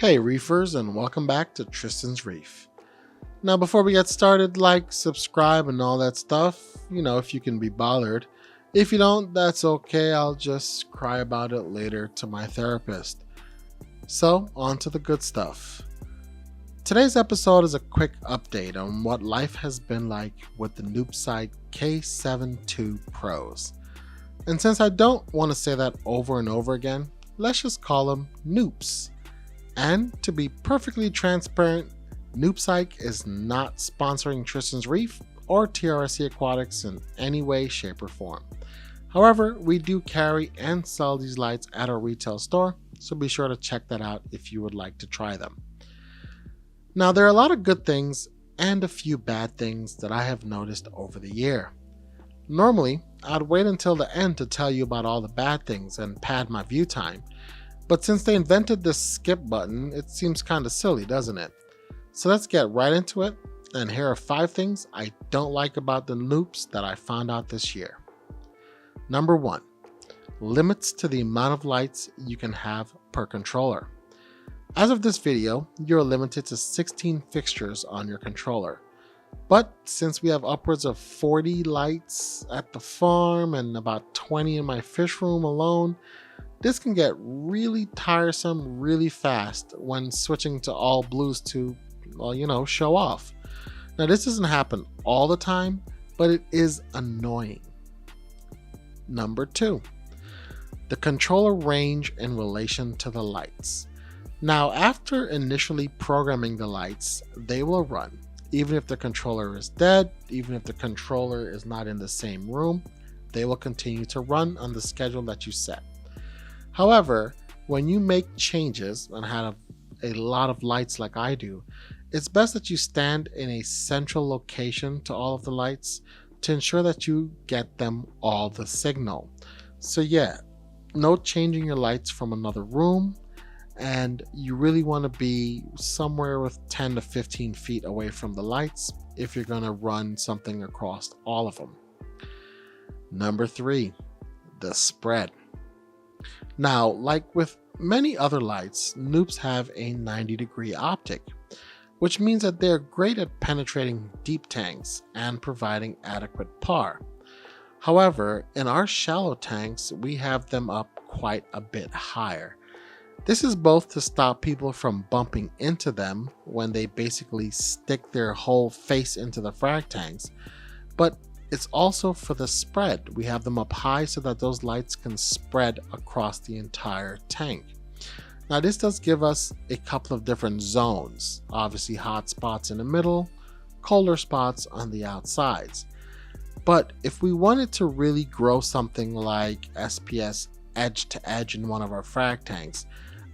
Hey Reefers, and welcome back to Tristan's Reef. Now before we get started, like, subscribe and all that stuff, if you can be bothered. If you don't, that's okay, I'll just cry about it later to my therapist. So, on to the good stuff. Today's episode is a quick update on what life has been like with the NoopSite K7 II Pros. And since I don't want to say that over and over again, let's just call them Noops. And to be perfectly transparent, NoopSite is not sponsoring Tristan's Reef or TRSC Aquatics in any way, shape, or form. However, we do carry and sell these lights at our retail store, so be sure to check that out if you would like to try them. Now, there are a lot of good things and a few bad things that I have noticed over the year. Normally, I'd wait until the end to tell you about all the bad things and pad my view time. But since they invented this skip button, it seems kinda silly, doesn't it? So let's get right into it, and here are 5 things I don't like about the Noops that I found out this year. Number 1, limits to the amount of lights you can have per controller. As of this video, you're limited to 16 fixtures on your controller. But since we have upwards of 40 lights at the farm and about 20 in my fish room alone, this can get really tiresome really fast when switching to all blues to, show off. Now this doesn't happen all the time, but it is annoying. Number 2, the controller range in relation to the lights. Now after initially programming the lights, they will run, even if the controller is dead, even if the controller is not in the same room, they will continue to run on the schedule that you set. However, when you make changes and have a lot of lights like I do, it's best that you stand in a central location to all of the lights to ensure that you get them all the signal. So yeah, no changing your lights from another room, and you really want to be somewhere with 10 to 15 feet away from the lights if you're going to run something across all of them. Number 3, the spread. Now, like with many other lights, Noops have a 90-degree optic, which means that they're great at penetrating deep tanks and providing adequate par. However, in our shallow tanks, we have them up quite a bit higher. This is both to stop people from bumping into them when they basically stick their whole face into the frag tanks, but it's also for the spread. We have them up high so that those lights can spread across the entire tank. Now this does give us a couple of different zones, obviously hot spots in the middle, colder spots on the outsides. But if we wanted to really grow something like SPS edge to edge in one of our frag tanks,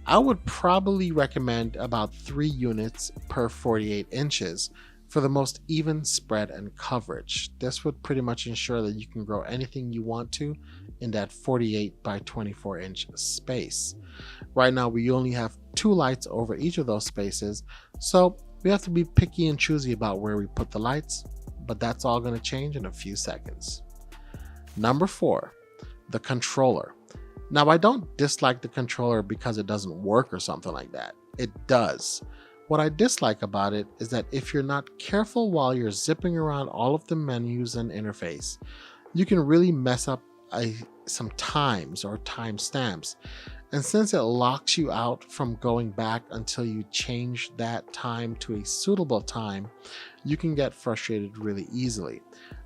I would probably recommend about 3 units per 48 inches for the most even spread and coverage. This would pretty much ensure that you can grow anything you want to in that 48 by 24 inch space. Right now we only have 2 lights over each of those spaces, so we have to be picky and choosy about where we put the lights, but that's all going to change in a few seconds. Number 4, the controller. Now I don't dislike the controller because it doesn't work or something like that. It does. What I dislike about it is that if you're not careful while you're zipping around all of the menus and interface, you can really mess up some times or timestamps. And since it locks you out from going back until you change that time to a suitable time, you can get frustrated really easily.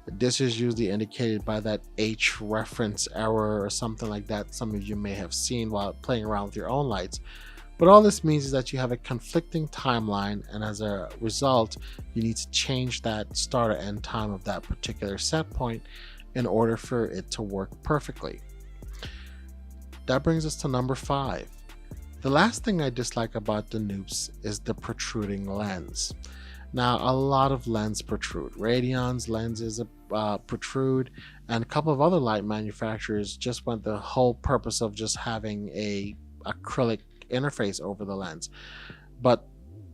This is usually indicated by that H reference error or something like that some of you may have seen while playing around with your own lights. But all this means is that you have a conflicting timeline, and as a result, you need to change that start or end time of that particular set point in order for it to work perfectly. That brings us to number 5. The last thing I dislike about the Noops is the protruding lens. Now, a lot of lenses protrude. Radion's lenses protrude, and a couple of other light manufacturers just went the whole purpose of just having a acrylic interface over the lens. But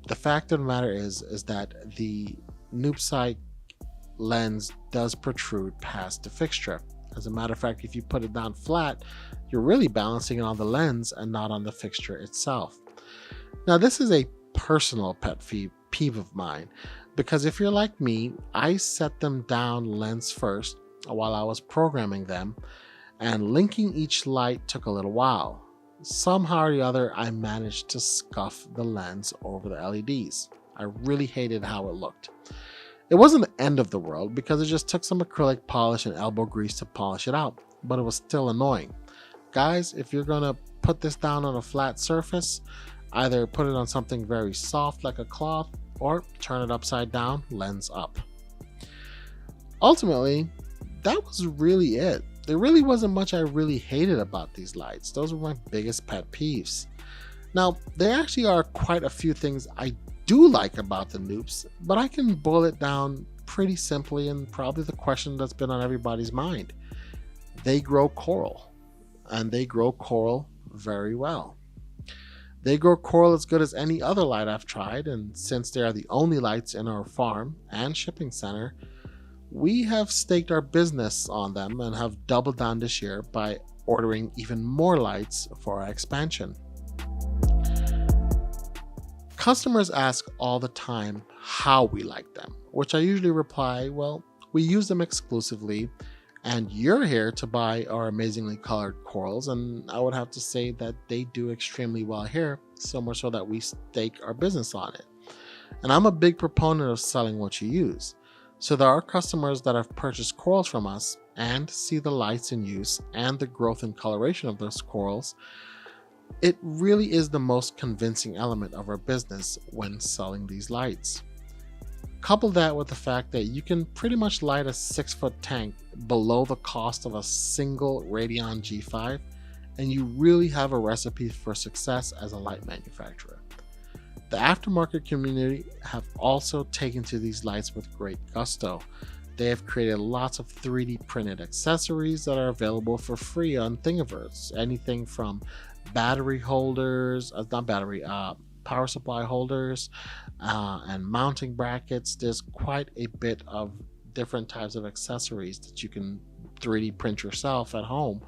the fact of the matter is that the NoopSite lens does protrude past the fixture. As a matter of fact, if you put it down flat, you're really balancing it on the lens and not on the fixture itself. Now, this is a personal peeve of mine because if you're like me, I set them down lens first while I was programming them, and linking each light took a little while. Somehow or the other, I managed to scuff the lens over the LEDs. I really hated how it looked. It wasn't the end of the world because it just took some acrylic polish and elbow grease to polish it out, but it was still annoying. Guys, if you're gonna put this down on a flat surface, either put it on something very soft like a cloth or turn it upside down, lens up. Ultimately, that was really it. There really wasn't much I really hated about these lights. Those were my biggest pet peeves. Now, there actually are quite a few things I do like about the Nupes, but I can boil it down pretty simply and probably the question that's been on everybody's mind. They grow coral, and they grow coral very well. They grow coral as good as any other light I've tried, and since they are the only lights in our farm and shipping center, we have staked our business on them and have doubled down this year by ordering even more lights for our expansion. Customers ask all the time how we like them, which I usually reply, well, we use them exclusively, and you're here to buy our amazingly colored corals, and I would have to say that they do extremely well here, so much so that we stake our business on it. And I'm a big proponent of selling what you use. So there are customers that have purchased corals from us and see the lights in use and the growth and coloration of those corals. It really is the most convincing element of our business when selling these lights. Couple that with the fact that you can pretty much light a 6-foot tank below the cost of a single Radion G5, and you really have a recipe for success as a light manufacturer. The aftermarket community have also taken to these lights with great gusto. They have created lots of 3D printed accessories that are available for free on Thingiverse. Anything from battery holders, power supply holders, and mounting brackets. There's quite a bit of different types of accessories that you can 3D print yourself at home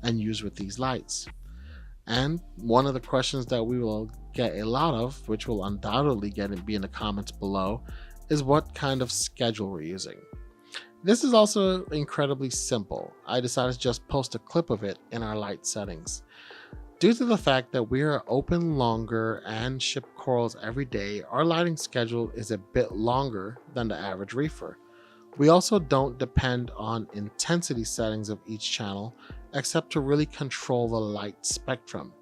and use with these lights. And one of the questions that we will get a lot of, which will undoubtedly be in the comments below, is what kind of schedule we're using. This is also incredibly simple. I decided to just post a clip of it in our light settings. Due to the fact that we are open longer and ship corals every day, our lighting schedule is a bit longer than the average reefer. We also don't depend on intensity settings of each channel, except to really control the light spectrum.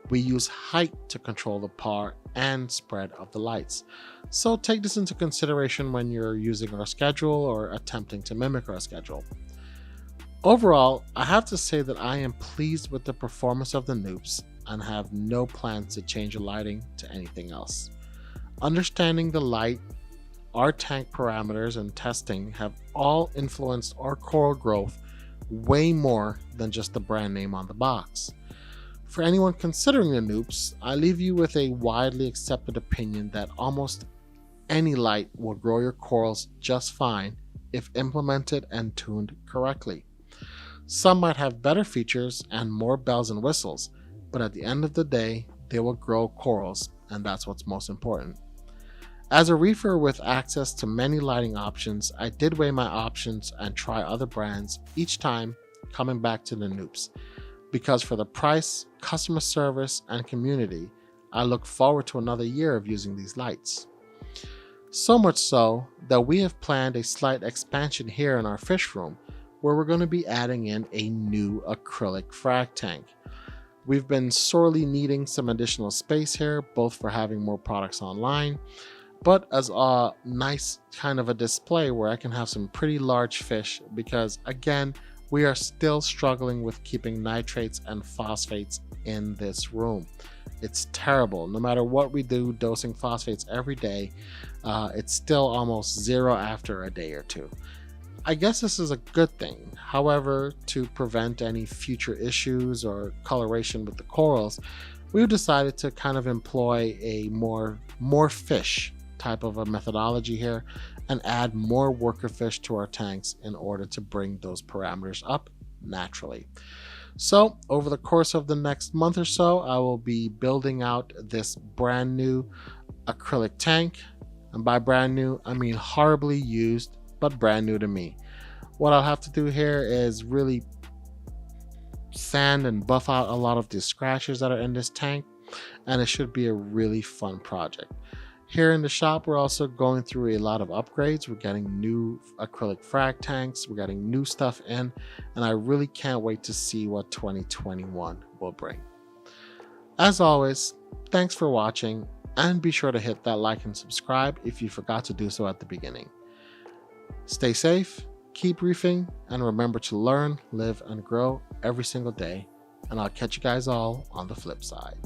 We use height to control the power and spread of the lights. So take this into consideration when you're using our schedule or attempting to mimic our schedule. Overall, I have to say that I am pleased with the performance of the Nupes and have no plans to change the lighting to anything else. Understanding the light, our tank parameters, and testing have all influenced our coral growth way more than just the brand name on the box. For anyone considering the Nupes, I leave you with a widely accepted opinion that almost any light will grow your corals just fine if implemented and tuned correctly. Some might have better features and more bells and whistles, but at the end of the day, they will grow corals, and that's what's most important. As a reefer with access to many lighting options, I did weigh my options and try other brands, each time coming back to the Nupes, because for the price, customer service, and community, I look forward to another year of using these lights. So much so that we have planned a slight expansion here in our fish room, where we're going to be adding in a new acrylic frag tank. We've been sorely needing some additional space here, both for having more products online, but as a nice kind of a display where I can have some pretty large fish, because again, we are still struggling with keeping nitrates and phosphates in this room. It's terrible. No matter what we do, dosing phosphates every day, it's still almost zero after a day or two. I guess this is a good thing. However, to prevent any future issues or coloration with the corals, we've decided to kind of employ a more fish type of a methodology here and add more worker fish to our tanks in order to bring those parameters up naturally. So over the course of the next month or so, I will be building out this brand new acrylic tank. And by brand new, I mean horribly used, but brand new to me. What I'll have to do here is really sand and buff out a lot of the scratches that are in this tank, and it should be a really fun project. Here in the shop, we're also going through a lot of upgrades. We're getting new acrylic frag tanks, we're getting new stuff in, and I really can't wait to see what 2021 will bring. As always, thanks for watching, and be sure to hit that like and subscribe if you forgot to do so at the beginning. Stay safe, keep reefing, and remember to learn, live, and grow every single day. And I'll catch you guys all on the flip side.